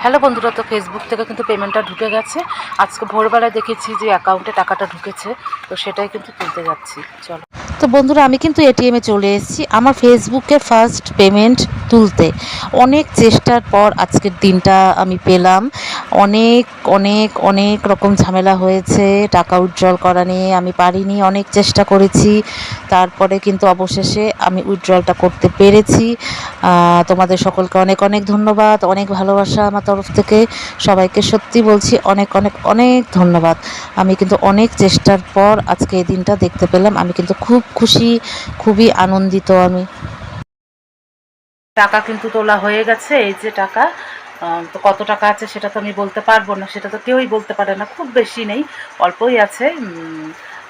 Hello বন্ধুরা, তো Facebook থেকে কিন্তু পেমেন্টটা ঢুকে গেছে। আজকে ভোরবেলায় দেখেছি যে অ্যাকাউন্টে টাকাটা ঢুকেছে, তো সেটাই কিন্তু তুলতে যাচ্ছি। চলো। তো বন্ধুরা, আমি কিন্তু এটিএমে চলে এসেছি আমার ফেসবুকে ফার্স্ট পেমেন্ট তুলতে। অনেক চেষ্টার পর আজকের দিনটা আমি পেলাম। অনেক অনেক অনেক রকম ঝামেলা হয়েছে, টাকা উইথড্রল করা নিয়ে আমি পারিনি, অনেক চেষ্টা করেছি, তারপরে কিন্তু অবশেষে আমি উইথড্রলটা করতে পেরেছি। তোমাদের সকলকে অনেক অনেক ধন্যবাদ, অনেক ভালোবাসা আমার তরফ থেকে। সবাইকে সত্যি বলছি, অনেক অনেক অনেক ধন্যবাদ। আমি কিন্তু অনেক চেষ্টার পর আজকে এই দিনটা দেখতে পেলাম। আমি কিন্তু খুব খুশি, খুবই আনন্দিত আমি। টাকা কিন্তু তোলা হয়ে গেছে, এই যে টাকা। তো কত টাকা আছে সেটা তো আমি বলতে পারবো না, সেটা তো কেউই বলতে পারে না। খুব বেশি নেই, অল্পই আছে।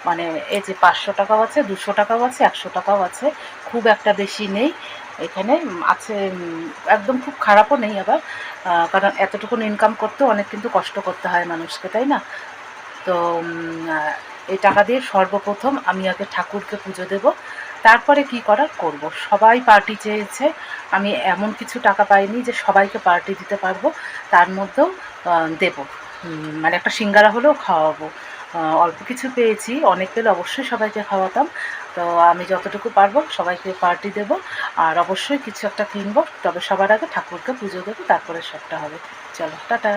মানে এই যে 500 টাকাও আছে, 200 টাকাও আছে, 100 টাকাও আছে, খুব একটা বেশি নেই এখানে। আছে একদম খুব খারাপও নেই আবার, কারণ এতটুকু ইনকাম করতেও অনেক কিন্তু কষ্ট করতে হয় মানুষকে, তাই না? তো এই টাকা দিয়ে সর্বপ্রথম আমি আগে ঠাকুরকে পুজো দেব, তারপরে কি করার করব। সবাই পার্টি চেয়েছে, আমি এমন কিছু টাকা পাইনি যে সবাইকে পার্টি দিতে পারবো, তার মধ্যেও দেব। মানে একটা সিঙ্গারা হলেও খাওয়াবো। অল্প কিছু পেয়েছি, অনেক পেলে অবশ্যই সবাইকে খাওয়াতাম। তো আমি যতটুকু পারবো সবাইকে পার্টি দেব, আর অবশ্যই কিছু একটা কিনবো। তবে সবার আগে ঠাকুরকে পুজো দেবো, তারপরে সবটা হবে। চলো, টাটা।